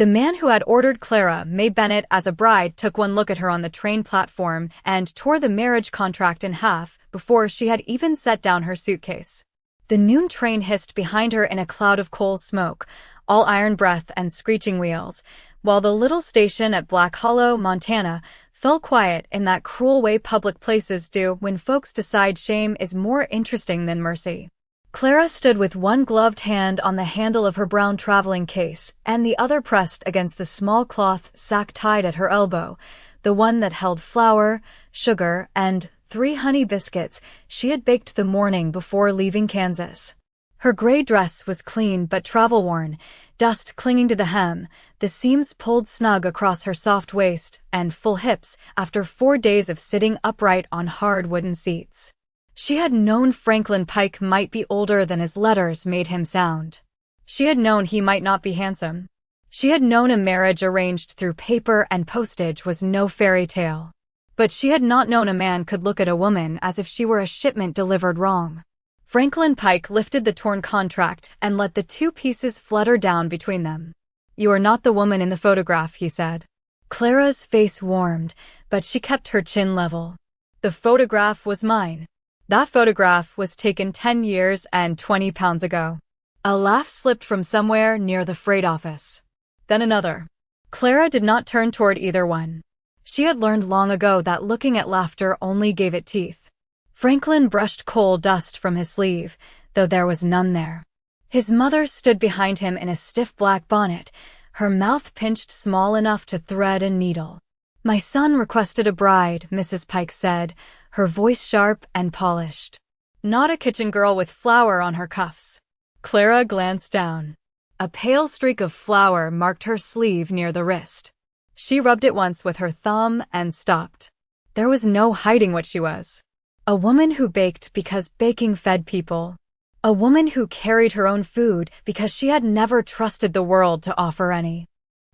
The man who had ordered Clara May Bennett as a bride took one look at her on the train platform and tore the marriage contract in half before she had even set down her suitcase. The noon train hissed behind her in a cloud of coal smoke, all iron breath and screeching wheels, while the little station at Black Hollow, Montana, fell quiet in that cruel way public places do when folks decide shame is more interesting than mercy. Clara stood with one gloved hand on the handle of her brown traveling case and the other pressed against the small cloth sack tied at her elbow, the one that held flour, sugar, and 3 honey biscuits she had baked the morning before leaving Kansas. Her gray dress was clean but travel-worn, dust clinging to the hem, the seams pulled snug across her soft waist and full hips after 4 days of sitting upright on hard wooden seats. She had known Franklin Pike might be older than his letters made him sound. She had known he might not be handsome. She had known a marriage arranged through paper and postage was no fairy tale. But she had not known a man could look at a woman as if she were a shipment delivered wrong. Franklin Pike lifted the torn contract and let the 2 pieces flutter down between them. "You are not the woman in the photograph," he said. Clara's face warmed, but she kept her chin level. "The photograph was mine. That photograph was taken 10 years and 20 pounds ago." A laugh slipped from somewhere near the freight office. Then another. Clara did not turn toward either one. She had learned long ago that looking at laughter only gave it teeth. Franklin brushed coal dust from his sleeve, though there was none there. His mother stood behind him in a stiff black bonnet, her mouth pinched small enough to thread a needle. "My son requested a bride," Mrs. Pike said, her voice sharp and polished. "Not a kitchen girl with flour on her cuffs." Clara glanced down. A pale streak of flour marked her sleeve near the wrist. She rubbed it once with her thumb and stopped. There was no hiding what she was. A woman who baked because baking fed people. A woman who carried her own food because she had never trusted the world to offer any.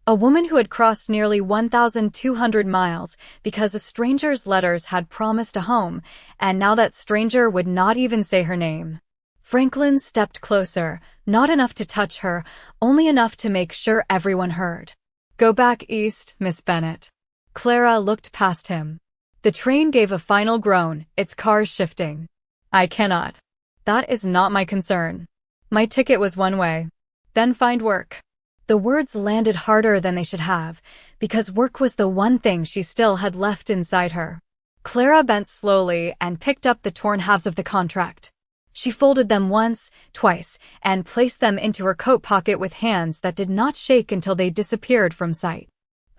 A woman who had crossed nearly 1,200 miles because a stranger's letters had promised a home, and now that stranger would not even say her name. Franklin stepped closer, not enough to touch her, only enough to make sure everyone heard. "Go back east, Miss Bennett." Clara looked past him. The train gave a final groan, its cars shifting. "I cannot. That is not my concern. My ticket was one way. Then find work." The words landed harder than they should have, because work was the one thing she still had left inside her. Clara bent slowly and picked up the torn halves of the contract. She folded them once, twice, and placed them into her coat pocket with hands that did not shake until they disappeared from sight.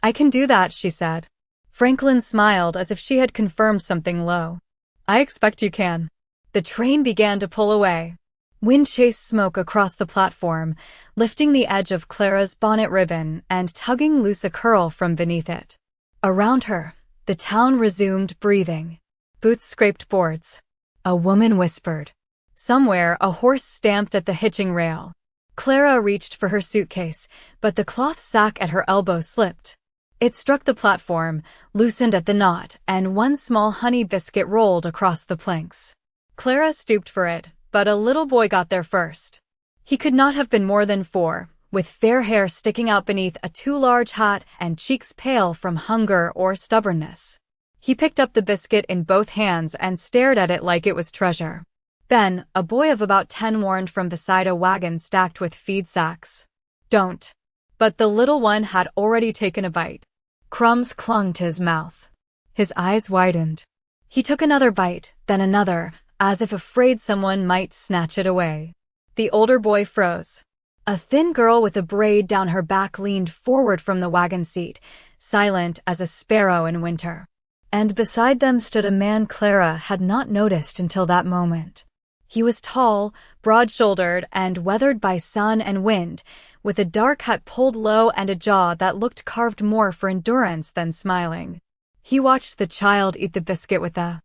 "I can do that," she said. Franklin smiled as if she had confirmed something low. "I expect you can." The train began to pull away. Wind chased smoke across the platform, lifting the edge of Clara's bonnet ribbon and tugging loose a curl from beneath it. Around her, the town resumed breathing. Boots scraped boards. A woman whispered. Somewhere, a horse stamped at the hitching rail. Clara reached for her suitcase, but the cloth sack at her elbow slipped. It struck the platform, loosened at the knot, and one small honey biscuit rolled across the planks. Clara stooped for it, but a little boy got there first. He could not have been more than 4, with fair hair sticking out beneath a too large hat and cheeks pale from hunger or stubbornness. He picked up the biscuit in both hands and stared at it like it was treasure. Then, a boy of about 10 warned from beside a wagon stacked with feed sacks. "Don't." But the little one had already taken a bite. Crumbs clung to his mouth. His eyes widened. He took another bite, then another, as if afraid someone might snatch it away. The older boy froze. A thin girl with a braid down her back leaned forward from the wagon seat, silent as a sparrow in winter. And beside them stood a man Clara had not noticed until that moment. He was tall, broad-shouldered, and weathered by sun and wind, with a dark hat pulled low and a jaw that looked carved more for endurance than smiling. He watched the child eat the biscuit with the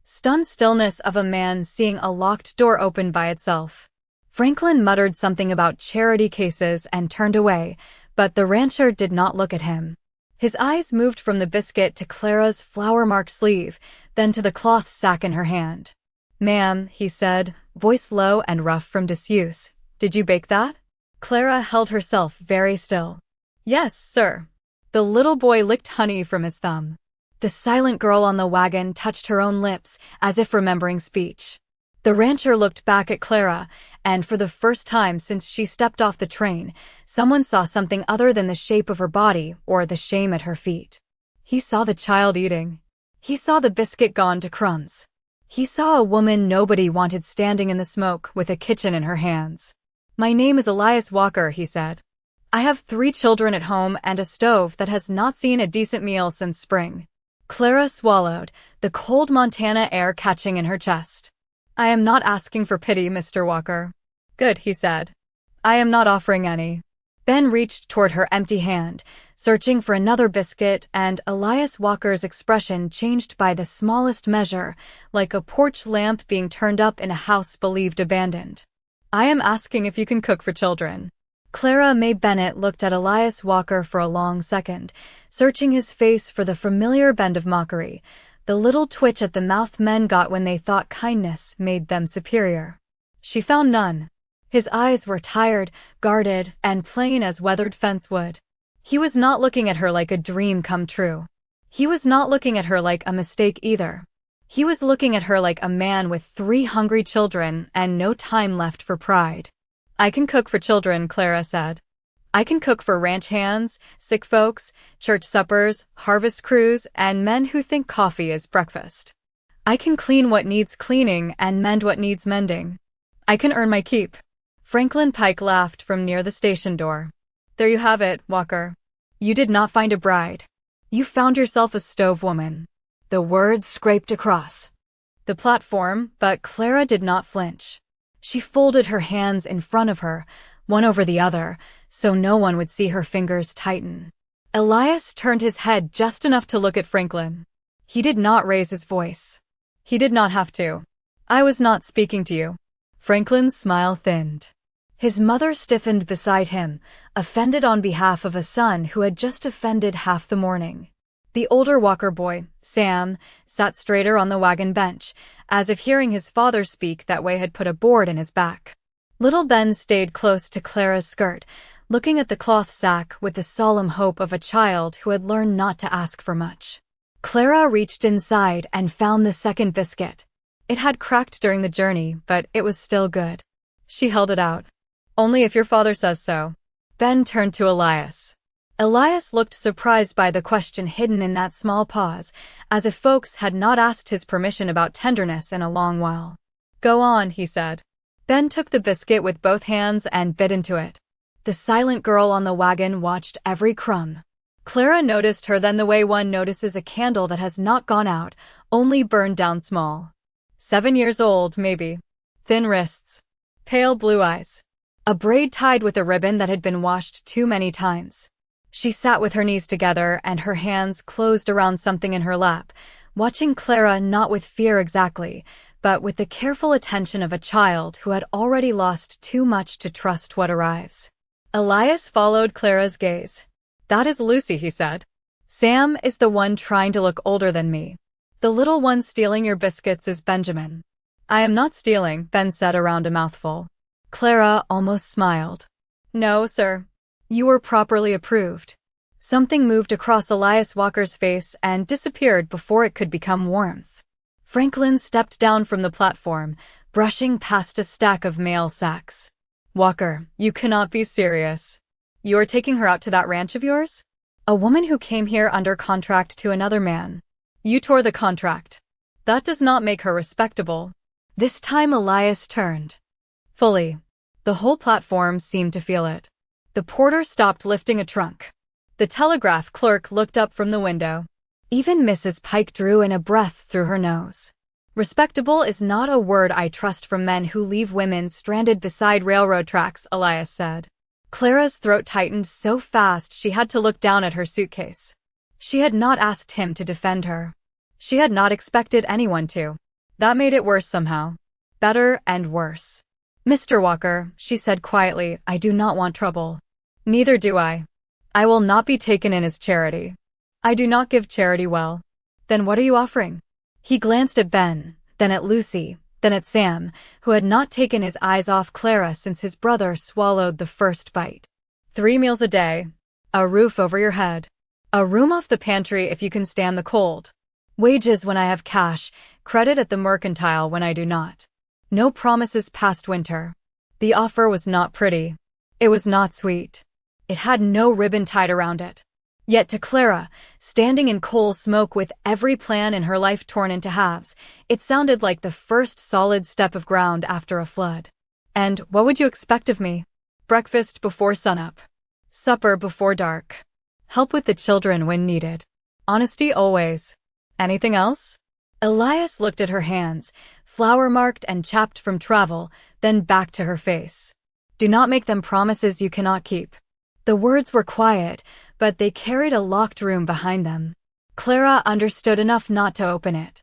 stunned stillness of a man seeing a locked door open by itself. Franklin muttered something about charity cases and turned away, but the rancher did not look at him. His eyes moved from the biscuit to Clara's flour-marked sleeve, then to the cloth sack in her hand. "Ma'am," he said, voice low and rough from disuse, "did you bake that?" Clara held herself very still. Yes, sir. The little boy licked honey from his thumb. The silent girl on the wagon touched her own lips, as if remembering speech. The rancher looked back at Clara, and for the first time since she stepped off the train, someone saw something other than the shape of her body or the shame at her feet. He saw the child eating. He saw the biscuit gone to crumbs. He saw a woman nobody wanted standing in the smoke with a kitchen in her hands. "My name is Elias Walker," he said. "I have 3 children at home and a stove that has not seen a decent meal since spring." Clara swallowed, the cold Montana air catching in her chest. "I am not asking for pity, Mr. Walker." "Good," he said. "I am not offering any." Ben reached toward her empty hand, searching for another biscuit, and Elias Walker's expression changed by the smallest measure, like a porch lamp being turned up in a house believed abandoned. "I am asking if you can cook for children." Clara May Bennett looked at Elias Walker for a long second, searching his face for the familiar bend of mockery, the little twitch at the mouth men got when they thought kindness made them superior. She found none. His eyes were tired, guarded, and plain as weathered fence wood. He was not looking at her like a dream come true. He was not looking at her like a mistake either. He was looking at her like a man with 3 hungry children and no time left for pride. "I can cook for children," Clara said. "I can cook for ranch hands, sick folks, church suppers, harvest crews, and men who think coffee is breakfast. I can clean what needs cleaning and mend what needs mending. I can earn my keep." Franklin Pike laughed from near the station door. "There you have it, Walker. You did not find a bride. You found yourself a stove woman." The words scraped across the platform, but Clara did not flinch. She folded her hands in front of her, one over the other, so no one would see her fingers tighten. Elias turned his head just enough to look at Franklin. He did not raise his voice. He did not have to. "I was not speaking to you." Franklin's smile thinned. His mother stiffened beside him, offended on behalf of a son who had just offended half the morning. The older Walker boy, Sam, sat straighter on the wagon bench, as if hearing his father speak that way had put a board in his back. Little Ben stayed close to Clara's skirt, looking at the cloth sack with the solemn hope of a child who had learned not to ask for much. Clara reached inside and found the second biscuit. It had cracked during the journey, but it was still good. She held it out. "Only if your father says so." Ben turned to Elias. Elias looked surprised by the question hidden in that small pause, as if folks had not asked his permission about tenderness in a long while. "Go on," he said. Ben took the biscuit with both hands and bit into it. The silent girl on the wagon watched every crumb. Clara noticed her then the way one notices a candle that has not gone out, only burned down small. 7 years old, maybe. Thin wrists. Pale blue eyes. A braid tied with a ribbon that had been washed too many times. She sat with her knees together and her hands closed around something in her lap, watching Clara not with fear exactly, but with the careful attention of a child who had already lost too much to trust what arrives. Elias followed Clara's gaze. "That is Lucy," he said. "Sam is the one trying to look older than me. The little one stealing your biscuits is Benjamin." "I am not stealing," Ben said around a mouthful. Clara almost smiled. "No, sir. You were properly approved." Something moved across Elias Walker's face and disappeared before it could become warmth. Franklin stepped down from the platform, brushing past a stack of mail sacks. "Walker, you cannot be serious. You are taking her out to that ranch of yours? A woman who came here under contract to another man. You tore the contract. That does not make her respectable." This time Elias turned. Fully. The whole platform seemed to feel it. The porter stopped lifting a trunk. The telegraph clerk looked up from the window. Even Mrs. Pike drew in a breath through her nose. "Respectable is not a word I trust from men who leave women stranded beside railroad tracks," Elias said. Clara's throat tightened so fast she had to look down at her suitcase. She had not asked him to defend her. She had not expected anyone to. That made it worse somehow. Better and worse. "Mr. Walker," she said quietly, "I do not want trouble." "Neither do I. I will not be taken in as charity. I do not give charity well." "Then what are you offering?" He glanced at Ben, then at Lucy, then at Sam, who had not taken his eyes off Clara since his brother swallowed the first bite. 3 meals a day. A roof over your head. A room off the pantry if you can stand the cold. Wages when I have cash, credit at the mercantile when I do not. No promises past winter. The offer was not pretty. It was not sweet. It had no ribbon tied around it. Yet to Clara, standing in coal smoke with every plan in her life torn into halves, it sounded like the first solid step of ground after a flood. And what would you expect of me? Breakfast before sunup. Supper before dark. Help with the children when needed. Honesty always. Anything else? Elias looked at her hands, flour-marked and chapped from travel, then back to her face. Do not make them promises you cannot keep. The words were quiet, but they carried a locked room behind them. Clara understood enough not to open it.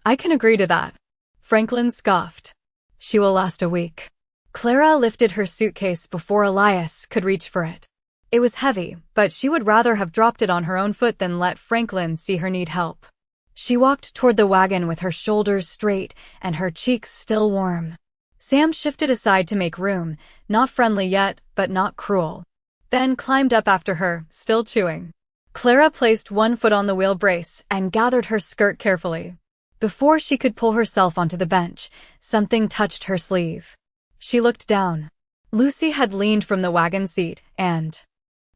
I can agree to that. Franklin scoffed. She will last a week. Clara lifted her suitcase before Elias could reach for it. It was heavy, but she would rather have dropped it on her own foot than let Franklin see her need help. She walked toward the wagon with her shoulders straight and her cheeks still warm. Sam shifted aside to make room, not friendly yet, but not cruel. Then climbed up after her, still chewing. Clara placed one foot on the wheel brace and gathered her skirt carefully. Before she could pull herself onto the bench, something touched her sleeve. She looked down. Lucy had leaned from the wagon seat and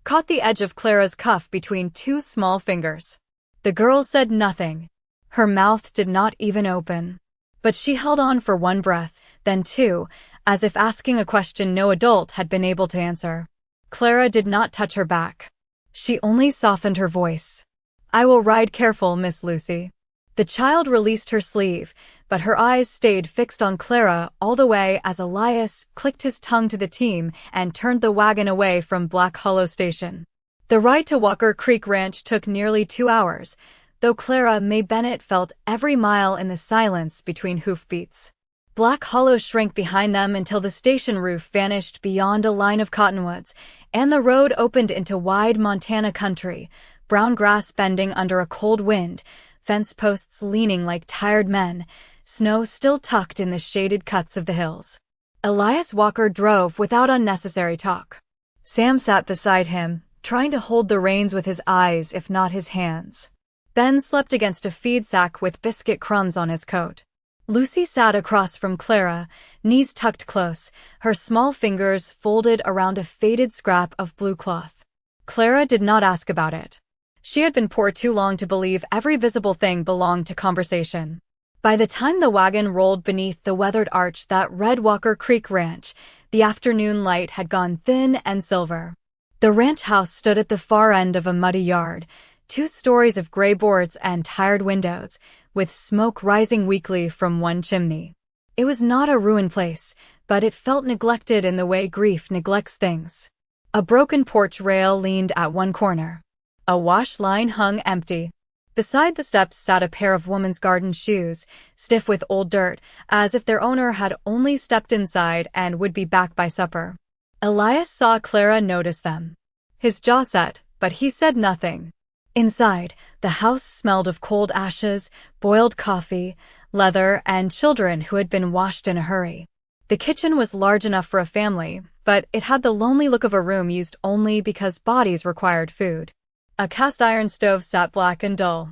caught the edge of Clara's cuff between two small fingers. The girl said nothing. Her mouth did not even open. But she held on for one breath, then two, as if asking a question no adult had been able to answer. Clara did not touch her back. She only softened her voice. I will ride careful, Miss Lucy. The child released her sleeve, but her eyes stayed fixed on Clara all the way as Elias clicked his tongue to the team and turned the wagon away from Black Hollow Station. The ride to Walker Creek Ranch took nearly 2 hours, though Clara May Bennett felt every mile in the silence between hoofbeats. Black Hollow shrank behind them until the station roof vanished beyond a line of cottonwoods, and the road opened into wide Montana country, brown grass bending under a cold wind, fence posts leaning like tired men, snow still tucked in the shaded cuts of the hills. Elias Walker drove without unnecessary talk. Sam sat beside him, trying to hold the reins with his eyes if not his hands. Ben slept against a feed sack with biscuit crumbs on his coat. Lucy sat across from Clara, knees tucked close, her small fingers folded around a faded scrap of blue cloth. Clara did not ask about it. She had been poor too long to believe every visible thing belonged to conversation. By the time the wagon rolled beneath the weathered arch that read Walker Creek Ranch, the afternoon light had gone thin and silver. The ranch house stood at the far end of a muddy yard, 2 stories of gray boards and tired windows, with smoke rising weakly from one chimney. It was not a ruined place, but it felt neglected in the way grief neglects things. A broken porch rail leaned at one corner. A wash line hung empty. Beside the steps sat a pair of women's garden shoes, stiff with old dirt, as if their owner had only stepped inside and would be back by supper. Elias saw Clara notice them. His jaw set, but he said nothing. Inside, the house smelled of cold ashes, boiled coffee, leather, and children who had been washed in a hurry. The kitchen was large enough for a family, but it had the lonely look of a room used only because bodies required food. A cast-iron stove sat black and dull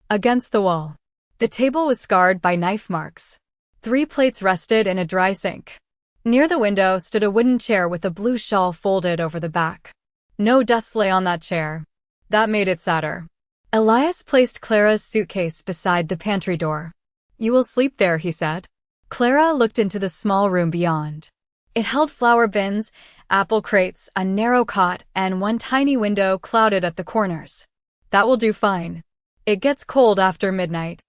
against the wall. The table was scarred by knife marks. 3 plates rested in a dry sink. Near the window stood a wooden chair with a blue shawl folded over the back. No dust lay on that chair. That made it sadder. Elias placed Clara's suitcase beside the pantry door. You will sleep there, he said. Clara looked into the small room beyond. It held flour bins, apple crates, a narrow cot, and one tiny window clouded at the corners. That will do fine. It gets cold after midnight.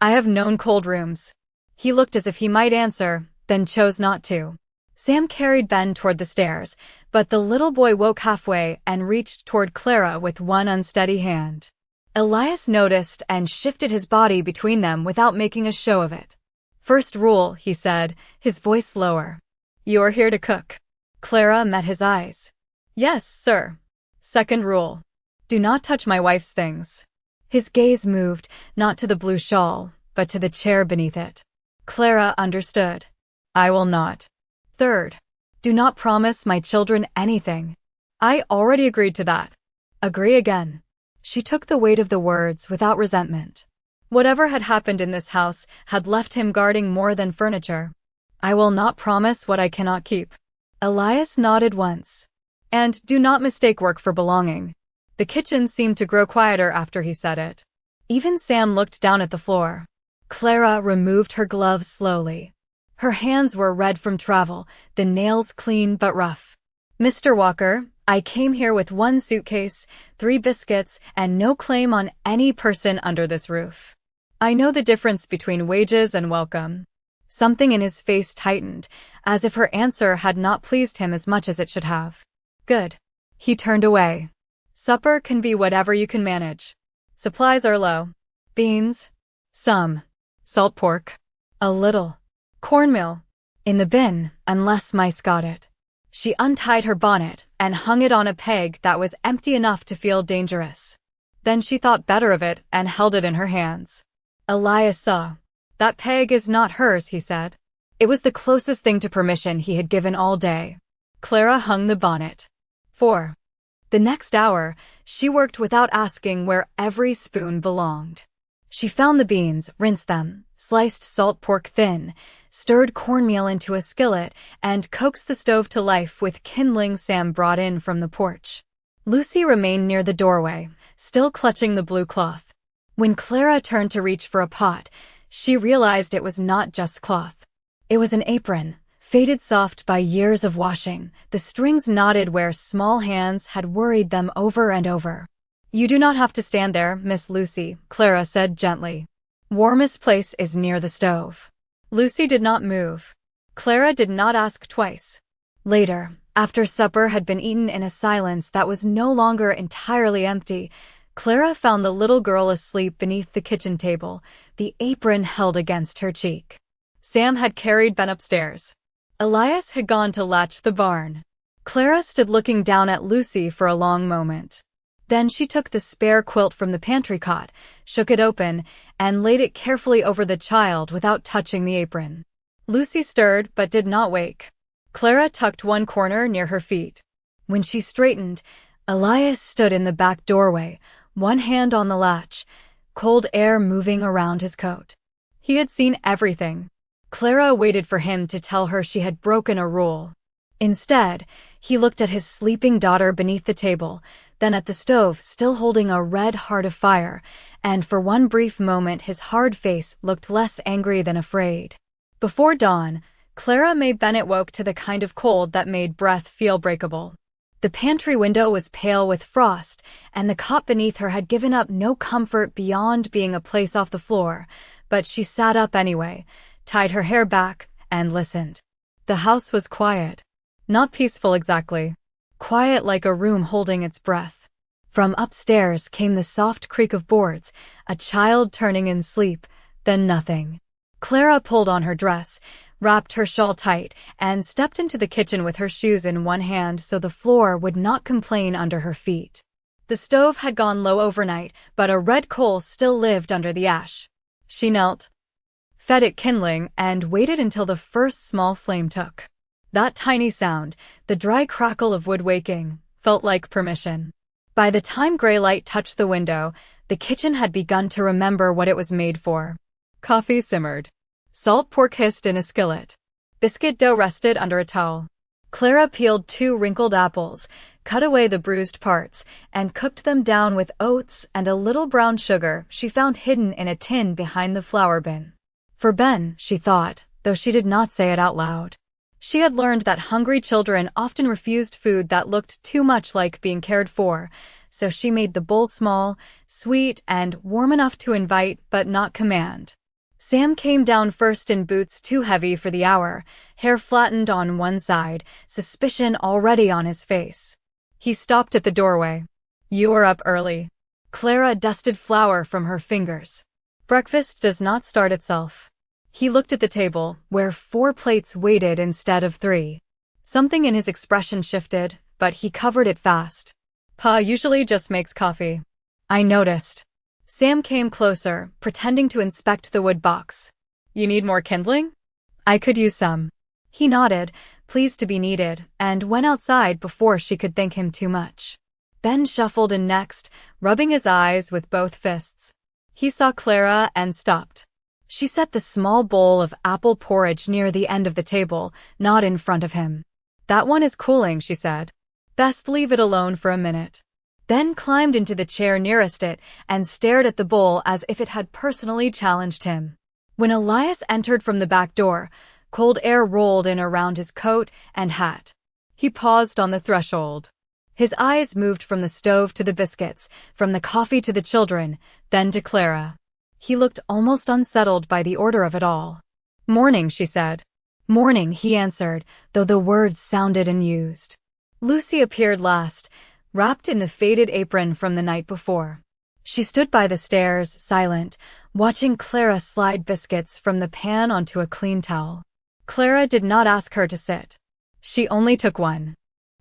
I have known cold rooms. He looked as if he might answer, then chose not to. Sam carried Ben toward the stairs, but the little boy woke halfway and reached toward Clara with one unsteady hand. Elias noticed and shifted his body between them without making a show of it. First rule, he said, his voice lower. You are here to cook. Clara met his eyes. Yes, sir. Second rule. Do not touch my wife's things. His gaze moved, not to the blue shawl, but to the chair beneath it. Clara understood. I will not. Third, do not promise my children anything. I already agreed to that. Agree again. She took the weight of the words without resentment. Whatever had happened in this house had left him guarding more than furniture. I will not promise what I cannot keep. Elias nodded once. And do not mistake work for belonging. The kitchen seemed to grow quieter after he said it. Even Sam looked down at the floor. Clara removed her gloves slowly. Her hands were red from travel, the nails clean but rough. Mr. Walker, I came here with 1 suitcase, 3 biscuits, and no claim on any person under this roof. I know the difference between wages and welcome. Something in his face tightened, as if her answer had not pleased him as much as it should have. Good. He turned away. Supper can be whatever you can manage. Supplies are low. Beans? Some. Salt pork? A little. Cornmeal? In the bin, unless mice got it. She untied her bonnet and hung it on a peg that was empty enough to feel dangerous. Then she thought better of it and held it in her hands. Elias saw. That peg is not hers, he said. It was the closest thing to permission he had given all day. Clara hung the bonnet. 4. The next hour, she worked without asking where every spoon belonged. She found the beans, rinsed them, sliced salt pork thin, stirred cornmeal into a skillet, and coaxed the stove to life with kindling Sam brought in from the porch. Lucy remained near the doorway, still clutching the blue cloth. When Clara turned to reach for a pot, she realized it was not just cloth. It was an apron, faded soft by years of washing, the strings knotted where small hands had worried them over and over. You do not have to stand there, Miss Lucy, Clara said gently. Warmest place is near the stove. Lucy did not move. Clara did not ask twice. Later, after supper had been eaten in a silence that was no longer entirely empty, Clara found the little girl asleep beneath the kitchen table, the apron held against her cheek. Sam had carried Ben upstairs. Elias had gone to latch the barn. Clara stood looking down at Lucy for a long moment. Then she took the spare quilt from the pantry cot, shook it open, and laid it carefully over the child without touching the apron. Lucy stirred but did not wake. Clara tucked one corner near her feet. When she straightened, Elias stood in the back doorway, one hand on the latch, cold air moving around his coat. He had seen everything. Clara waited for him to tell her she had broken a rule. Instead, he looked at his sleeping daughter beneath the table, then at the stove still holding a red heart of fire, and for one brief moment his hard face looked less angry than afraid. Before dawn, Clara May Bennett woke to the kind of cold that made breath feel breakable. The pantry window was pale with frost, and the cot beneath her had given up no comfort beyond being a place off the floor, but she sat up anyway, tied her hair back, and listened. The house was quiet. Not peaceful exactly. Quiet like a room holding its breath. From upstairs came the soft creak of boards, a child turning in sleep, then nothing. Clara pulled on her dress, wrapped her shawl tight, and stepped into the kitchen with her shoes in one hand so the floor would not complain under her feet. The stove had gone low overnight, but a red coal still lived under the ash. She knelt, fed it kindling, and waited until the first small flame took. That tiny sound, the dry crackle of wood waking, felt like permission. By the time gray light touched the window, the kitchen had begun to remember what it was made for. Coffee simmered. Salt pork hissed in a skillet. Biscuit dough rested under a towel. Clara peeled 2 wrinkled apples, cut away the bruised parts, and cooked them down with oats and a little brown sugar she found hidden in a tin behind the flour bin. For Ben, she thought, though she did not say it out loud. She had learned that hungry children often refused food that looked too much like being cared for, so she made the bowl small, sweet, and warm enough to invite but not command. Sam came down first in boots too heavy for the hour, hair flattened on one side, suspicion already on his face. He stopped at the doorway. You are up early. Clara dusted flour from her fingers. Breakfast does not start itself. He looked at the table, where 4 plates waited instead of 3. Something in his expression shifted, but he covered it fast. Pa usually just makes coffee. I noticed. Sam came closer, pretending to inspect the wood box. You need more kindling? I could use some. He nodded, pleased to be needed, and went outside before she could thank him too much. Ben shuffled in next, rubbing his eyes with both fists. He saw Clara and stopped. She set the small bowl of apple porridge near the end of the table, not in front of him. "That one is cooling," she said. "Best leave it alone for a minute." Then climbed into the chair nearest it and stared at the bowl as if it had personally challenged him. When Elias entered from the back door, cold air rolled in around his coat and hat. He paused on the threshold. His eyes moved from the stove to the biscuits, from the coffee to the children, then to Clara. He looked almost unsettled by the order of it all. "Morning," she said. "Morning," he answered, though the words sounded unused. Lucy appeared last, wrapped in the faded apron from the night before. She stood by the stairs, silent, watching Clara slide biscuits from the pan onto a clean towel. Clara did not ask her to sit. She only took one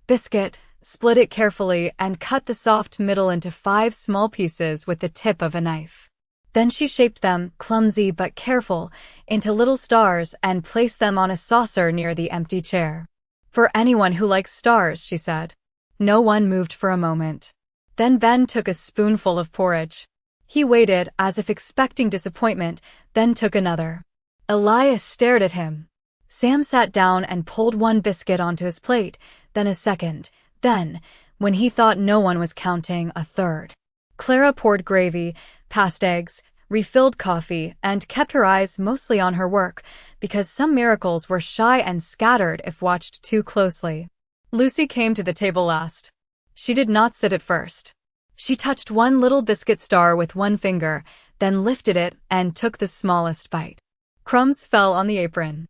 biscuit, split it carefully, and cut the soft middle into 5 small pieces with the tip of a knife. Then she shaped them, clumsy but careful, into little stars and placed them on a saucer near the empty chair. "For anyone who likes stars," she said. No one moved for a moment. Then Ben took a spoonful of porridge. He waited, as if expecting disappointment, then took another. Elias stared at him. Sam sat down and pulled one biscuit onto his plate, then a second, then, when he thought no one was counting, a third. Clara poured gravy, passed eggs, refilled coffee, and kept her eyes mostly on her work, because some miracles were shy and scattered if watched too closely. Lucy came to the table last. She did not sit at first. She touched one little biscuit star with one finger, then lifted it and took the smallest bite. Crumbs fell on the apron.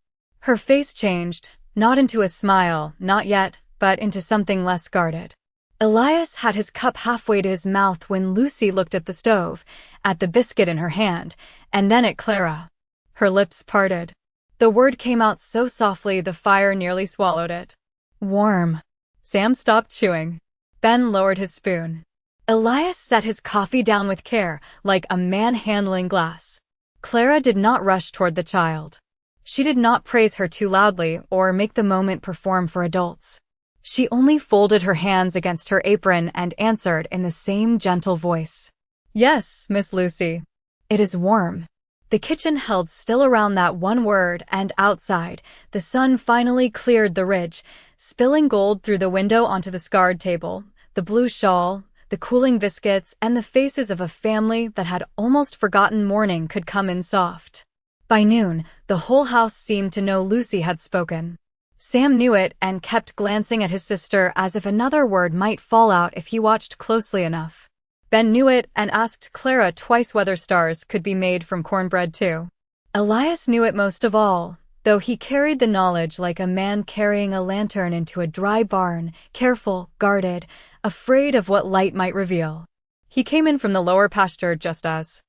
Her face changed, not into a smile, not yet, but into something less guarded. Elias had his cup halfway to his mouth when Lucy looked at the stove, at the biscuit in her hand, and then at Clara. Her lips parted. The word came out so softly the fire nearly swallowed it. "Warm." Sam stopped chewing. Ben lowered his spoon. Elias set his coffee down with care, like a man handling glass. Clara did not rush toward the child. She did not praise her too loudly or make the moment perform for adults. She only folded her hands against her apron and answered in the same gentle voice. "Yes, Miss Lucy. It is warm." The kitchen held still around that one word, and outside, the sun finally cleared the ridge, spilling gold through the window onto the scarred table, the blue shawl, the cooling biscuits, and the faces of a family that had almost forgotten morning could come in soft. By noon, the whole house seemed to know Lucy had spoken. Sam knew it and kept glancing at his sister as if another word might fall out if he watched closely enough. Ben knew it and asked Clara twice whether stars could be made from cornbread too. Elias knew it most of all, though he carried the knowledge like a man carrying a lantern into a dry barn, careful, guarded, afraid of what light might reveal. He came in from the lower pasture just as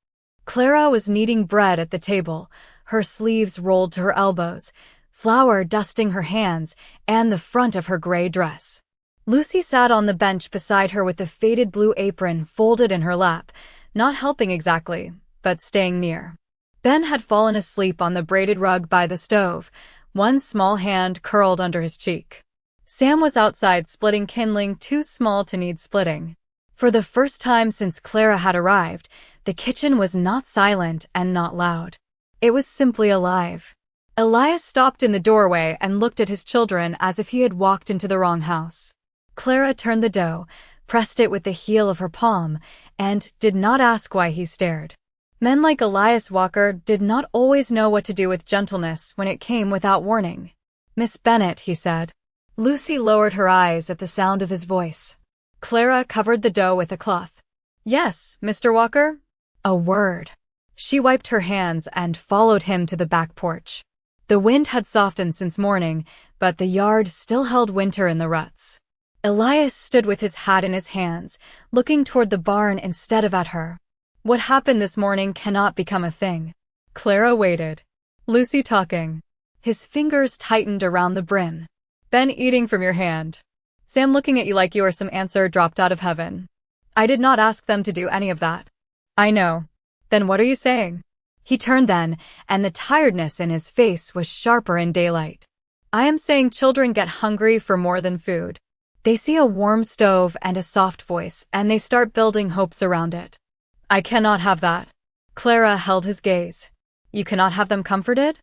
Clara was kneading bread at the table, her sleeves rolled to her elbows, flour dusting her hands and the front of her gray dress. Lucy sat on the bench beside her with the faded blue apron folded in her lap, not helping exactly, but staying near. Ben had fallen asleep on the braided rug by the stove, one small hand curled under his cheek. Sam was outside splitting kindling too small to need splitting. For the first time since Clara had arrived, the kitchen was not silent and not loud. It was simply alive. Elias stopped in the doorway and looked at his children as if he had walked into the wrong house. Clara turned the dough, pressed it with the heel of her palm, and did not ask why he stared. Men like Elias Walker did not always know what to do with gentleness when it came without warning. "Miss Bennet," he said. Lucy lowered her eyes at the sound of his voice. Clara covered the dough with a cloth. "Yes, Mr. Walker?" A word. She wiped her hands and followed him to the back porch. The wind had softened since morning, but the yard still held winter in the ruts. Elias stood with his hat in his hands, looking toward the barn instead of at her. "What happened this morning cannot become a thing." Clara waited. Lucy talking. His fingers tightened around the brim. "Ben eating from your hand. Sam looking at you like you were some answer dropped out of heaven. I did not ask them to do any of that." "I know. Then what are you saying?" He turned then, and the tiredness in his face was sharper in daylight. "I am saying children get hungry for more than food. They see a warm stove and a soft voice, and they start building hopes around it. I cannot have that. Clara held his gaze. You cannot have them comforted?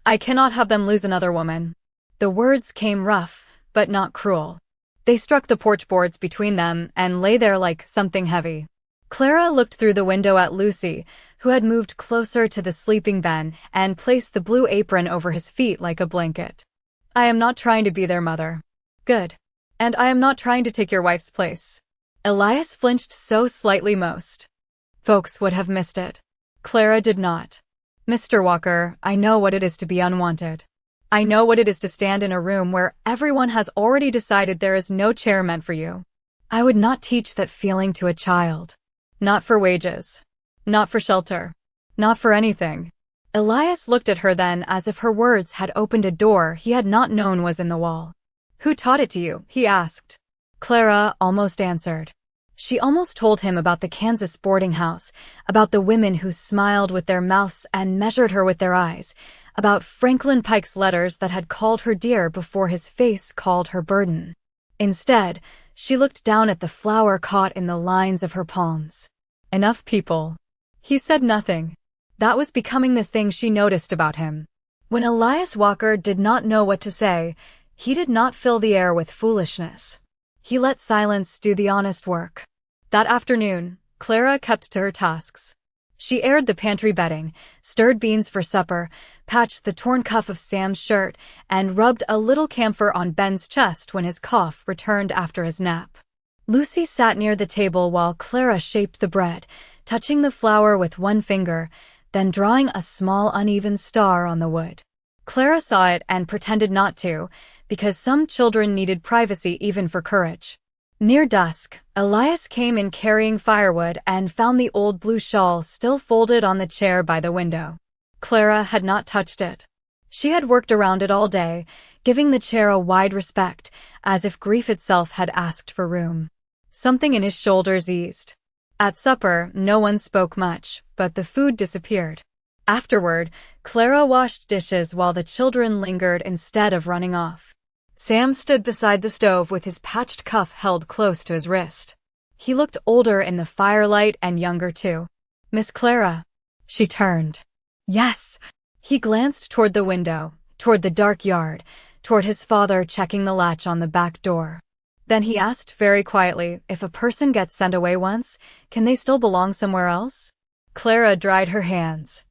I cannot have them lose another woman. The words came rough, but not cruel. They struck the porch boards between them and lay there like something heavy. Clara looked through the window at Lucy, who had moved closer to the sleeping Ben and placed the blue apron over his feet like a blanket. I am not trying to be their mother. Good. And I am not trying to take your wife's place. Elias flinched so slightly most folks would have missed it. Clara did not. Mr. Walker, I know what it is to be unwanted. I know what it is to stand in a room where everyone has already decided there is no chair meant for you. I would not teach that feeling to a child. Not for wages. Not for shelter. Not for anything. Elias looked at her then as if her words had opened a door he had not known was in the wall. Who taught it to you? He asked. Clara almost answered. She almost told him about the Kansas boarding house, about the women who smiled with their mouths and measured her with their eyes, about Franklin Pike's letters that had called her dear before his face called her burden. Instead, she looked down at the flour caught in the lines of her palms. Enough people. He said nothing. That was becoming the thing she noticed about him. When Elias Walker did not know what to say, he did not fill the air with foolishness. He let silence do the honest work. That afternoon, Clara kept to her tasks. She aired the pantry bedding, stirred beans for supper, patched the torn cuff of Sam's shirt, and rubbed a little camphor on Ben's chest when his cough returned after his nap. Lucy sat near the table while Clara shaped the bread, touching the flour with one finger, then drawing a small uneven star on the wood. Clara saw it and pretended not to, because some children needed privacy even for courage. Near dusk, Elias came in carrying firewood and found the old blue shawl still folded on the chair by the window. Clara had not touched it. She had worked around it all day, giving the chair a wide respect, as if grief itself had asked for room. Something in his shoulders eased. At supper, no one spoke much, but the food disappeared. Afterward, Clara washed dishes while the children lingered instead of running off. Sam stood beside the stove with his patched cuff held close to his wrist. He looked older in the firelight and younger too. Miss Clara. She turned. Yes. He glanced toward the window, toward the dark yard, toward his father checking the latch on the back door. Then he asked very quietly, if a person gets sent away once, can they still belong somewhere else? Clara dried her hands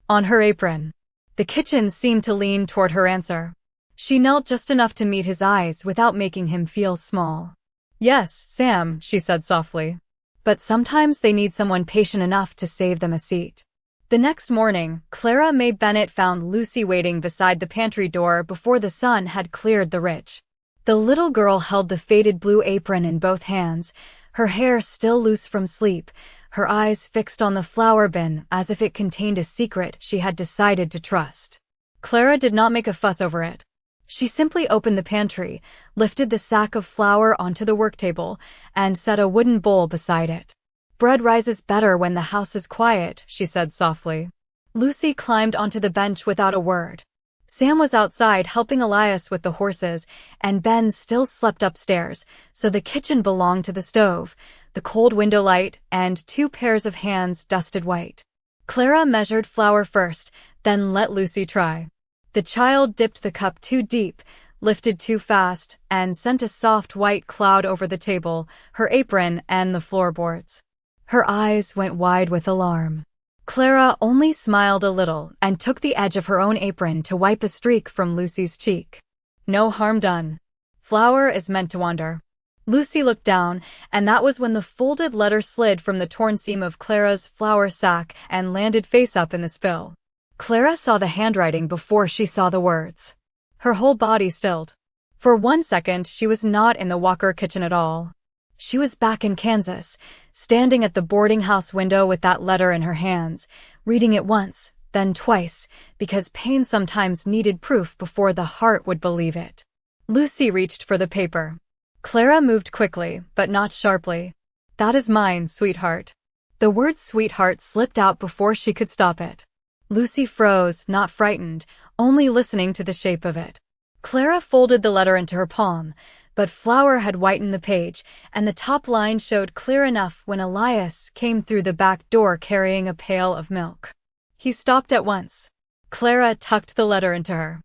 on her apron. The kitchen seemed to lean toward her answer. She knelt just enough to meet his eyes without making him feel small. Yes, Sam, she said softly. But sometimes they need someone patient enough to save them a seat. The next morning, Clara May Bennett found Lucy waiting beside the pantry door before the sun had cleared the ridge. The little girl held the faded blue apron in both hands, her hair still loose from sleep, her eyes fixed on the flour bin as if it contained a secret she had decided to trust. Clara did not make a fuss over it. She simply opened the pantry, lifted the sack of flour onto the work table, and set a wooden bowl beside it. Bread rises better when the house is quiet, she said softly. Lucy climbed onto the bench without a word. Sam was outside helping Elias with the horses, and Ben still slept upstairs, so the kitchen belonged to the stove, the cold window light, and 2 pairs of hands dusted white. Clara measured flour first, then let Lucy try. The child dipped the cup too deep, lifted too fast, and sent a soft white cloud over the table, her apron, and the floorboards. Her eyes went wide with alarm. Clara only smiled a little and took the edge of her own apron to wipe a streak from Lucy's cheek. No harm done. Flour is meant to wander. Lucy looked down, and that was when the folded letter slid from the torn seam of Clara's flour sack and landed face up in the spill. Clara saw the handwriting before she saw the words. Her whole body stilled. For 1 second, she was not in the Walker kitchen at all. She was back in Kansas, standing at the boarding house window with that letter in her hands, reading it once, then twice, because pain sometimes needed proof before the heart would believe it. Lucy reached for the paper. Clara moved quickly, but not sharply. That is mine, sweetheart. The word sweetheart slipped out before she could stop it. Lucy froze, not frightened, only listening to the shape of it. Clara folded the letter into her palm, But flour had whitened the page, and the top line showed clear enough when Elias came through the back door carrying a pail of milk. He stopped at once. Clara tucked the letter into her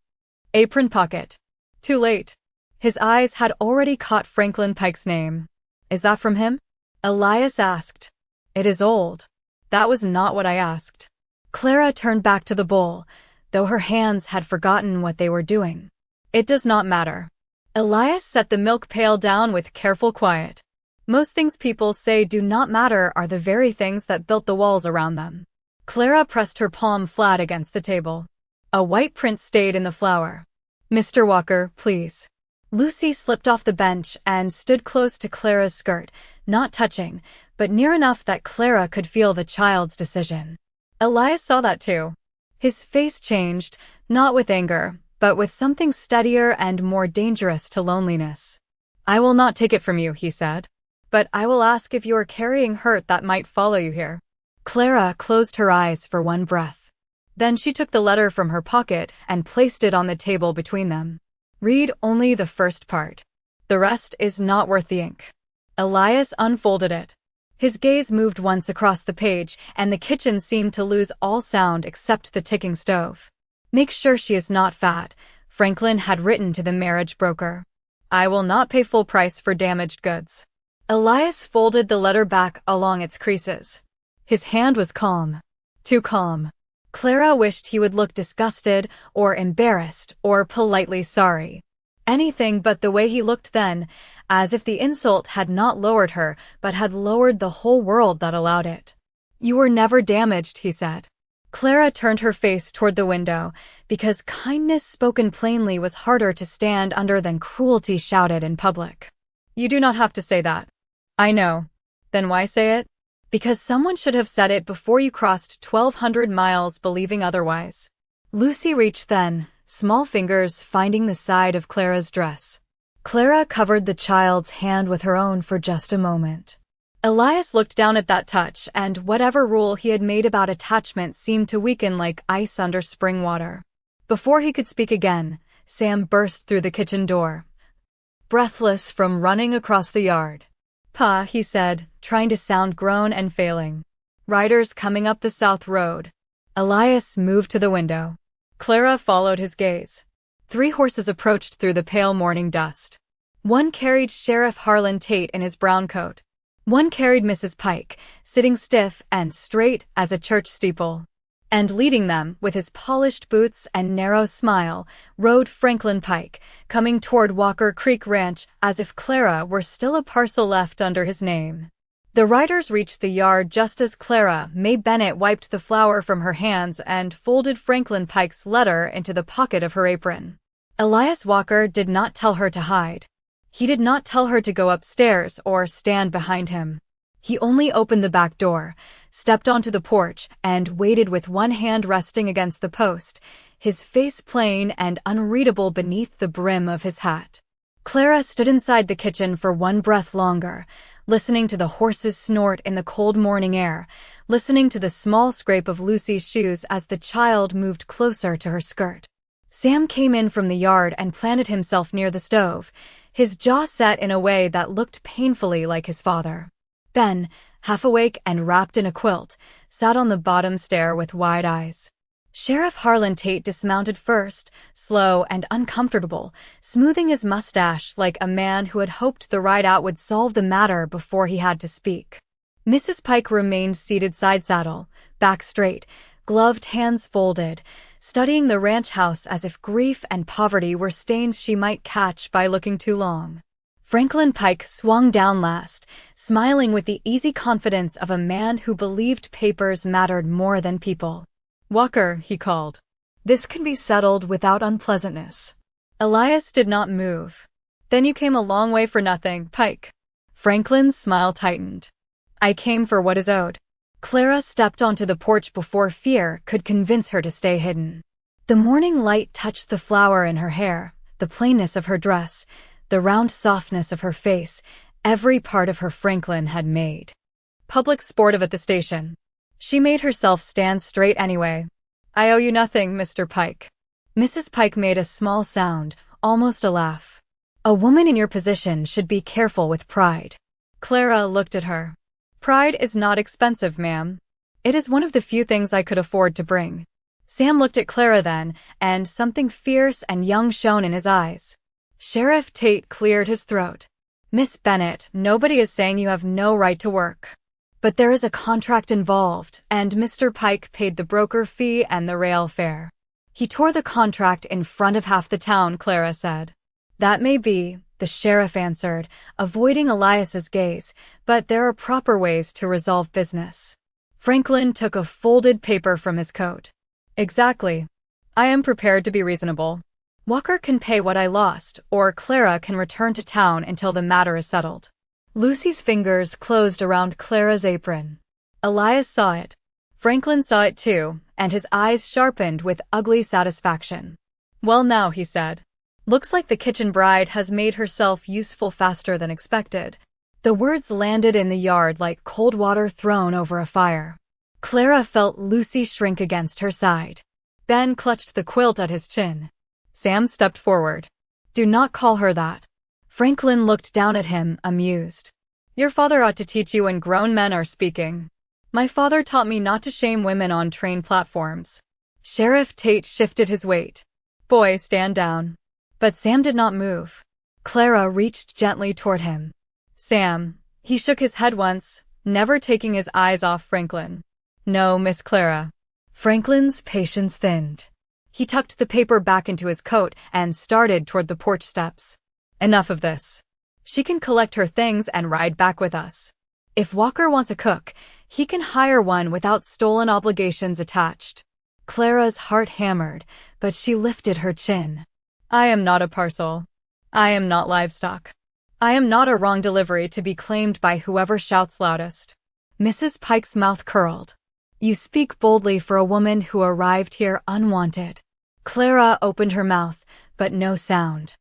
apron pocket. Too late. His eyes had already caught Franklin Pike's name. Is that from him? Elias asked. It is old. That was not what I asked. Clara turned back to the bowl, though her hands had forgotten what they were doing. It does not matter. Elias set the milk pail down with careful quiet. Most things people say do not matter are the very things that built the walls around them. Clara pressed her palm flat against the table. A white print stayed in the flour. Mr. Walker, please. Lucy slipped off the bench and stood close to Clara's skirt, not touching, but near enough that Clara could feel the child's decision. Elias saw that too. His face changed, not with anger, but with something steadier and more dangerous to loneliness. I will not take it from you, he said. But I will ask if you are carrying hurt that might follow you here. Clara closed her eyes for one breath. Then she took the letter from her pocket and placed it on the table between them. Read only the first part. The rest is not worth the ink. Elias unfolded it. His gaze moved once across the page, and the kitchen seemed to lose all sound except the ticking stove. Make sure she is not fat, Franklin had written to the marriage broker. I will not pay full price for damaged goods. Elias folded the letter back along its creases. His hand was calm. Too calm. Clara wished he would look disgusted, or embarrassed, or politely sorry. Anything but the way he looked then, as if the insult had not lowered her, but had lowered the whole world that allowed it. You were never damaged, he said. Clara turned her face toward the window, because kindness spoken plainly was harder to stand under than cruelty shouted in public. You do not have to say that. I know. Then why say it? Because someone should have said it before you crossed 1,200 miles believing otherwise. Lucy reached then, small fingers finding the side of Clara's dress. Clara covered the child's hand with her own for just a moment. Elias looked down at that touch, and whatever rule he had made about attachment seemed to weaken like ice under spring water. Before he could speak again, Sam burst through the kitchen door, breathless from running across the yard. Pa, he said, trying to sound grown and failing. Riders coming up the south road. Elias moved to the window. Clara followed his gaze. 3 horses approached through the pale morning dust. One carried Sheriff Harlan Tate in his brown coat. One carried Mrs. Pike, sitting stiff and straight as a church steeple. And leading them, with his polished boots and narrow smile, rode Franklin Pike, coming toward Walker Creek Ranch as if Clara were still a parcel left under his name. The riders reached the yard just as Clara May Bennett wiped the flour from her hands and folded Franklin Pike's letter into the pocket of her apron. Elias Walker did not tell her to hide. He did not tell her to go upstairs or stand behind him. He only opened the back door, stepped onto the porch, and waited with one hand resting against the post, his face plain and unreadable beneath the brim of his hat. Clara stood inside the kitchen for one breath longer, listening to the horses snort in the cold morning air, listening to the small scrape of Lucy's shoes as the child moved closer to her skirt. Sam came in from the yard and planted himself near the stove, his jaw set in a way that looked painfully like his father. Ben, half awake and wrapped in a quilt, sat on the bottom stair with wide eyes. Sheriff Harlan Tate dismounted first, slow and uncomfortable, smoothing his mustache like a man who had hoped the ride out would solve the matter before he had to speak. Mrs. Pike remained seated side saddle, back straight, gloved hands folded, studying the ranch house as if grief and poverty were stains she might catch by looking too long. Franklin Pike swung down last, smiling with the easy confidence of a man who believed papers mattered more than people. Walker, he called. This can be settled without unpleasantness. Elias did not move. Then you came a long way for nothing, Pike. Franklin's smile tightened. I came for what is owed. Clara stepped onto the porch before fear could convince her to stay hidden. The morning light touched the flower in her hair, the plainness of her dress, the round softness of her face, every part of her Franklin had made. Public sportive at the station. She made herself stand straight anyway. I owe you nothing, Mr. Pike. Mrs. Pike made a small sound, almost a laugh. A woman in your position should be careful with pride. Clara looked at her. Pride is not expensive, ma'am. It is one of the few things I could afford to bring. Sam looked at Clara then, and something fierce and young shone in his eyes. Sheriff Tate cleared his throat. Miss Bennet, nobody is saying you have no right to work. But there is a contract involved, and Mr. Pike paid the broker fee and the rail fare. He tore the contract in front of half the town, Clara said. That may be, the sheriff answered, avoiding Elias's gaze, but there are proper ways to resolve business. Franklin took a folded paper from his coat. Exactly. I am prepared to be reasonable. Walker can pay what I lost, or Clara can return to town until the matter is settled. Lucy's fingers closed around Clara's apron. Elias saw it. Franklin saw it too, and his eyes sharpened with ugly satisfaction. Well now, he said. Looks like the kitchen bride has made herself useful faster than expected. The words landed in the yard like cold water thrown over a fire. Clara felt Lucy shrink against her side. Ben clutched the quilt at his chin. Sam stepped forward. Do not call her that. Franklin looked down at him, amused. Your father ought to teach you when grown men are speaking. My father taught me not to shame women on train platforms. Sheriff Tate shifted his weight. Boy, stand down. But Sam did not move. Clara reached gently toward him. Sam. He shook his head once, never taking his eyes off Franklin. No, Miss Clara. Franklin's patience thinned. He tucked the paper back into his coat and started toward the porch steps. Enough of this. She can collect her things and ride back with us. If Walker wants a cook, he can hire one without stolen obligations attached. Clara's heart hammered, but she lifted her chin. I am not a parcel. I am not livestock. I am not a wrong delivery to be claimed by whoever shouts loudest. Mrs. Pike's mouth curled. You speak boldly for a woman who arrived here unwanted. Clara opened her mouth, but no sound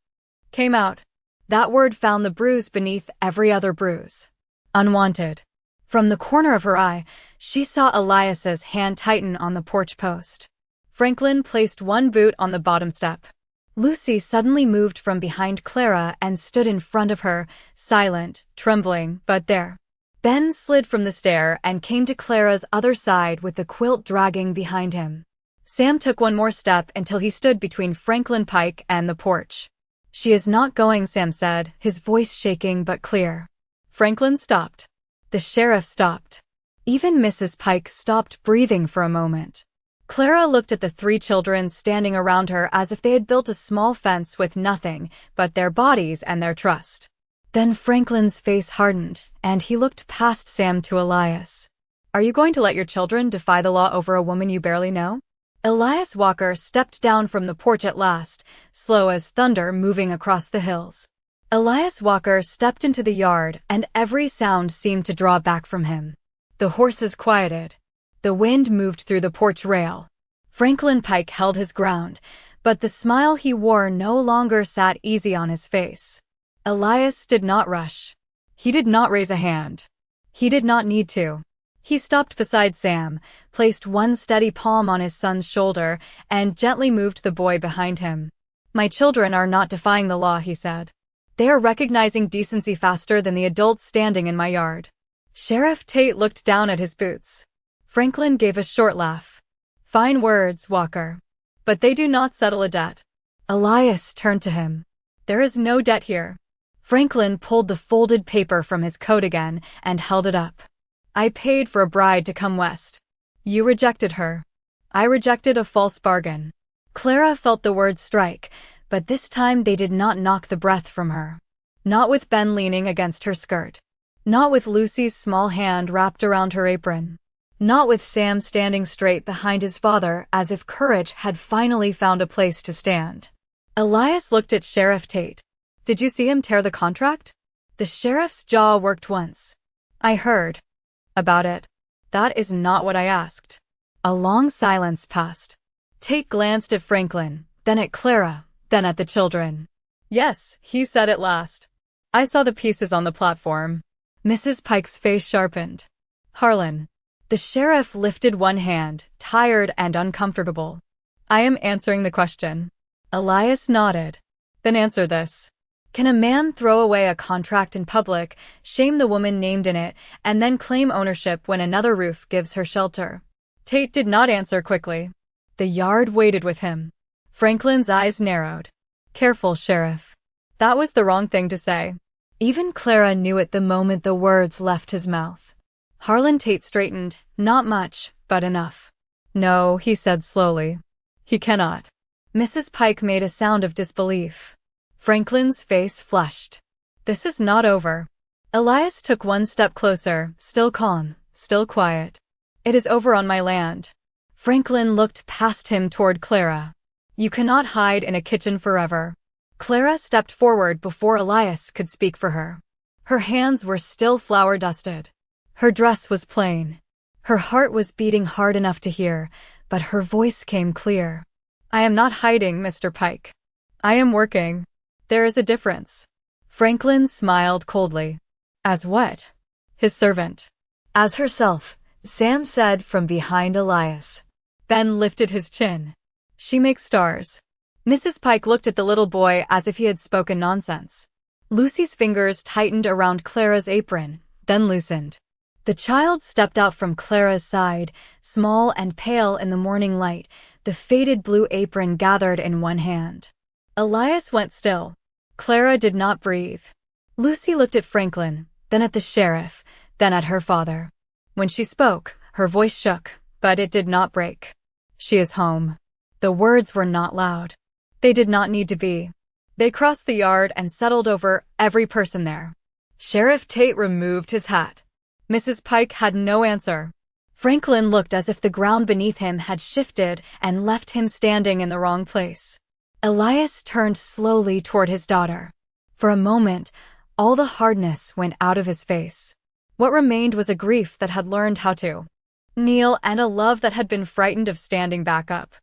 came out. That word found the bruise beneath every other bruise. Unwanted. From the corner of her eye, she saw Elias's hand tighten on the porch post. Franklin placed one boot on the bottom step. Lucy suddenly moved from behind Clara and stood in front of her, silent, trembling, but there. Ben slid from the stair and came to Clara's other side with the quilt dragging behind him. Sam took one more step until he stood between Franklin Pike and the porch. She is not going, Sam said, his voice shaking but clear. Franklin stopped. The sheriff stopped. Even Mrs. Pike stopped breathing for a moment. Clara looked at the three children standing around her as if they had built a small fence with nothing but their bodies and their trust. Then Franklin's face hardened, and he looked past Sam to Elias. Are you going to let your children defy the law over a woman you barely know? Elias Walker stepped down from the porch at last, slow as thunder moving across the hills. Elias Walker stepped into the yard, and every sound seemed to draw back from him. The horses quieted. The wind moved through the porch rail. Franklin Pike held his ground, but the smile he wore no longer sat easy on his face. Elias did not rush. He did not raise a hand. He did not need to. He stopped beside Sam, placed one steady palm on his son's shoulder, and gently moved the boy behind him. My children are not defying the law, he said. They are recognizing decency faster than the adults standing in my yard. Sheriff Tate looked down at his boots. Franklin gave a short laugh. Fine words, Walker. But they do not settle a debt. Elias turned to him. There is no debt here. Franklin pulled the folded paper from his coat again and held it up. I paid for a bride to come west. You rejected her. I rejected a false bargain. Clara felt the words strike, but this time they did not knock the breath from her. Not with Ben leaning against her skirt. Not with Lucy's small hand wrapped around her apron. Not with Sam standing straight behind his father as if courage had finally found a place to stand. Elias looked at Sheriff Tate. Did you see him tear the contract? The sheriff's jaw worked once. I heard about it. That is not what I asked. A long silence passed. Tate glanced at Franklin, then at Clara, then at the children. Yes, he said at last. I saw the pieces on the platform. Mrs. Pike's face sharpened. Harlan. The sheriff lifted one hand, tired and uncomfortable. I am answering the question. Elias nodded. Then answer this. Can a man throw away a contract in public, shame the woman named in it, and then claim ownership when another roof gives her shelter? Tate did not answer quickly. The yard waited with him. Franklin's eyes narrowed. Careful, Sheriff. That was the wrong thing to say. Even Clara knew it the moment the words left his mouth. Harlan Tate straightened. Not much, but enough. No, he said slowly. He cannot. Mrs. Pike made a sound of disbelief. Franklin's face flushed. This is not over. Elias took one step closer, still calm, still quiet. It is over on my land. Franklin looked past him toward Clara. You cannot hide in a kitchen forever. Clara stepped forward before Elias could speak for her. Her hands were still flour-dusted. Her dress was plain. Her heart was beating hard enough to hear, but her voice came clear. I am not hiding, Mr. Pike. I am working. There is a difference. Franklin smiled coldly. As what? His servant. As herself, Sam said from behind Elias. Ben lifted his chin. She makes stars. Mrs. Pike looked at the little boy as if he had spoken nonsense. Lucy's fingers tightened around Clara's apron, then loosened. The child stepped out from Clara's side, small and pale in the morning light, the faded blue apron gathered in one hand. Elias went still. Clara did not breathe. Lucy looked at Franklin, then at the sheriff, then at her father. When she spoke, her voice shook, but it did not break. She is home. The words were not loud. They did not need to be. They crossed the yard and settled over every person there. Sheriff Tate removed his hat. Mrs. Pike had no answer. Franklin looked as if the ground beneath him had shifted and left him standing in the wrong place. Elias turned slowly toward his daughter. For a moment, all the hardness went out of his face. What remained was a grief that had learned how to kneel and a love that had been frightened of standing back up.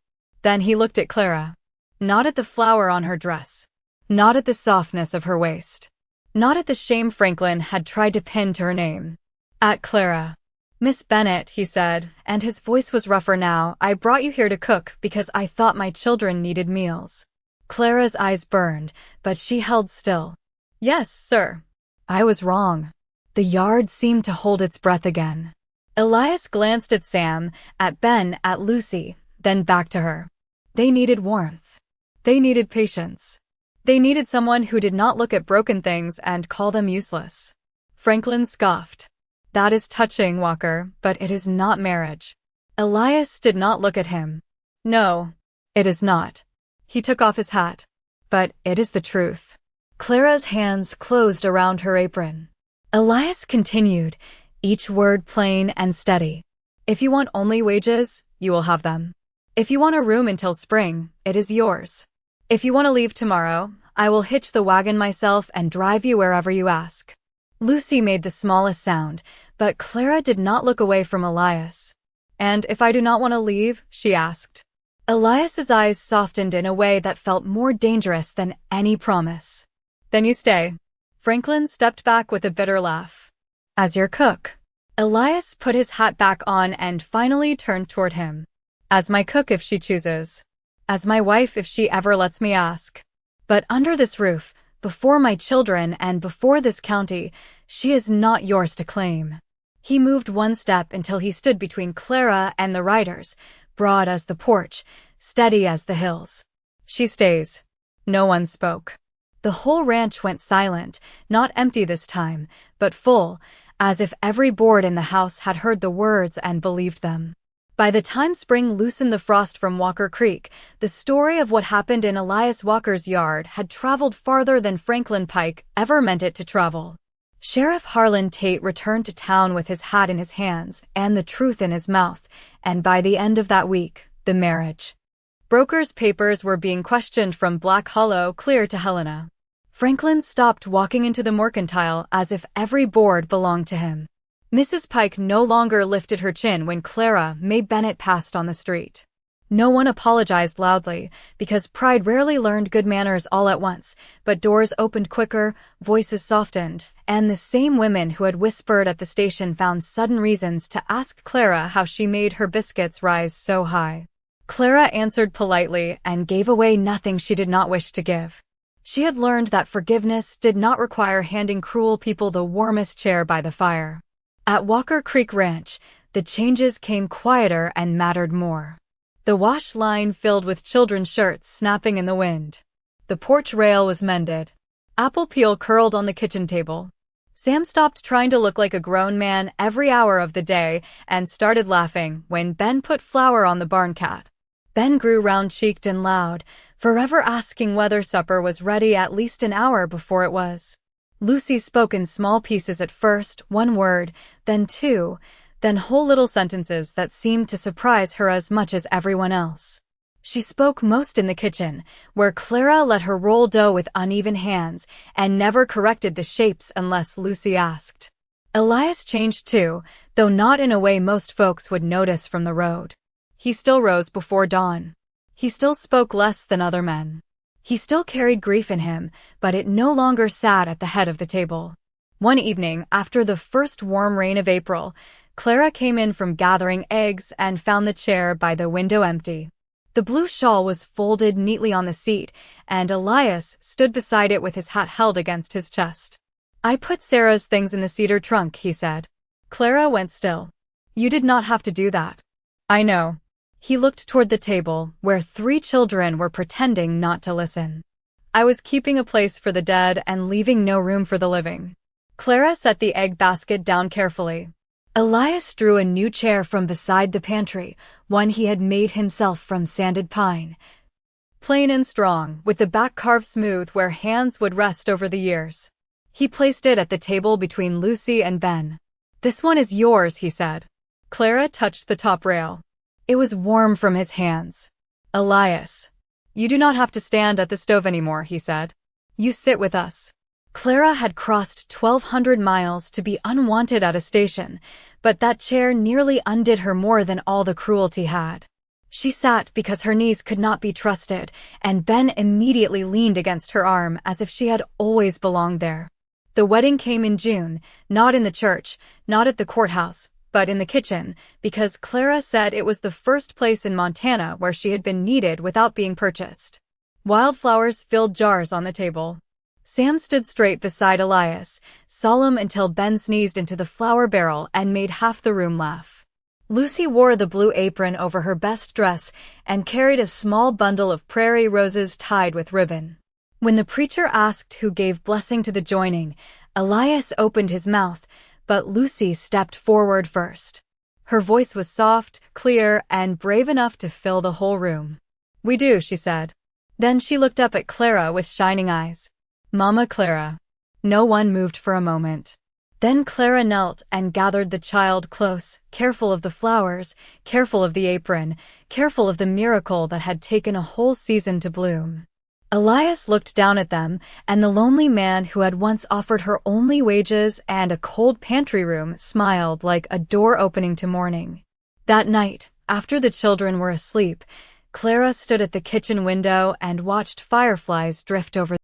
Then he looked at Clara. Not at the flower on her dress. Not at the softness of her waist. Not at the shame Franklin had tried to pin to her name. At Clara. Miss Bennet, he said, and his voice was rougher now, I brought you here to cook because I thought my children needed meals. Clara's eyes burned, but she held still. Yes, sir. I was wrong. The yard seemed to hold its breath again. Elias glanced at Sam, at Ben, at Lucy, then back to her. They needed warmth. They needed patience. They needed someone who did not look at broken things and call them useless. Franklin scoffed. That is touching, Walker, but it is not marriage. Elias did not look at him. No, it is not. He took off his hat. But it is the truth. Clara's hands closed around her apron. Elias continued, each word plain and steady. If you want only wages, you will have them. If you want a room until spring, it is yours. If you want to leave tomorrow, I will hitch the wagon myself and drive you wherever you ask. Lucy made the smallest sound, but Clara did not look away from Elias. And if I do not want to leave, she asked. Elias's eyes softened in a way that felt more dangerous than any promise. Then you stay. Franklin stepped back with a bitter laugh. As your cook. Elias put his hat back on and finally turned toward him. As my cook if she chooses. As my wife if she ever lets me ask. But under this roof, before my children and before this county, she is not yours to claim. He moved one step until he stood between Clara and the riders, broad as the porch, steady as the hills. She stays. No one spoke. The whole ranch went silent, not empty this time, but full, as if every board in the house had heard the words and believed them. By the time spring loosened the frost from Walker Creek, the story of what happened in Elias Walker's yard had traveled farther than Franklin Pike ever meant it to travel. Sheriff Harlan Tate returned to town with his hat in his hands and the truth in his mouth, and by the end of that week, the marriage. Broker's papers were being questioned from Black Hollow clear to Helena. Franklin stopped walking into the mercantile as if every board belonged to him. Mrs. Pike no longer lifted her chin when Clara May Bennet passed on the street. No one apologized loudly, because pride rarely learned good manners all at once, but doors opened quicker, voices softened, and the same women who had whispered at the station found sudden reasons to ask Clara how she made her biscuits rise so high. Clara answered politely and gave away nothing she did not wish to give. She had learned that forgiveness did not require handing cruel people the warmest chair by the fire. At Walker Creek Ranch, the changes came quieter and mattered more. The wash line filled with children's shirts snapping in the wind. The porch rail was mended. Apple peel curled on the kitchen table. Sam stopped trying to look like a grown man every hour of the day and started laughing when Ben put flour on the barn cat. Ben grew round-cheeked and loud, forever asking whether supper was ready at least an hour before it was. Lucy spoke in small pieces at first, one word, then two, then whole little sentences that seemed to surprise her as much as everyone else. She spoke most in the kitchen, where Clara let her roll dough with uneven hands and never corrected the shapes unless Lucy asked. Elias changed too, though not in a way most folks would notice from the road. He still rose before dawn. He still spoke less than other men. He still carried grief in him, but it no longer sat at the head of the table. One evening, after the first warm rain of April, Clara came in from gathering eggs and found the chair by the window empty. The blue shawl was folded neatly on the seat, and Elias stood beside it with his hat held against his chest. "I put Sarah's things in the cedar trunk," he said. Clara went still. "You did not have to do that." "I know." He looked toward the table, where 3 children were pretending not to listen. "I was keeping a place for the dead and leaving no room for the living." Clara set the egg basket down carefully. Elias drew a new chair from beside the pantry, one he had made himself from sanded pine. Plain and strong, with the back carved smooth where hands would rest over the years. He placed it at the table between Lucy and Ben. "This one is yours," he said. Clara touched the top rail. It was warm from his hands. "Elias, you do not have to stand at the stove anymore," he said. "You sit with us." Clara had crossed 1,200 miles to be unwanted at a station, but that chair nearly undid her more than all the cruelty had. She sat because her knees could not be trusted, and Ben immediately leaned against her arm as if she had always belonged there. The wedding came in June, not in the church, not at the courthouse, but in the kitchen, because Clara said it was the first place in Montana where she had been needed without being purchased. Wildflowers filled jars on the table. Sam stood straight beside Elias, solemn until Ben sneezed into the flour barrel and made half the room laugh. Lucy wore the blue apron over her best dress and carried a small bundle of prairie roses tied with ribbon. When the preacher asked who gave blessing to the joining, Elias opened his mouth, but Lucy stepped forward first. Her voice was soft, clear, and brave enough to fill the whole room. "We do," she said. Then she looked up at Clara with shining eyes. "Mama Clara." No one moved for a moment. Then Clara knelt and gathered the child close, careful of the flowers, careful of the apron, careful of the miracle that had taken a whole season to bloom. Elias looked down at them, and the lonely man who had once offered her only wages and a cold pantry room smiled like a door opening to morning. That night, after the children were asleep, Clara stood at the kitchen window and watched fireflies drift over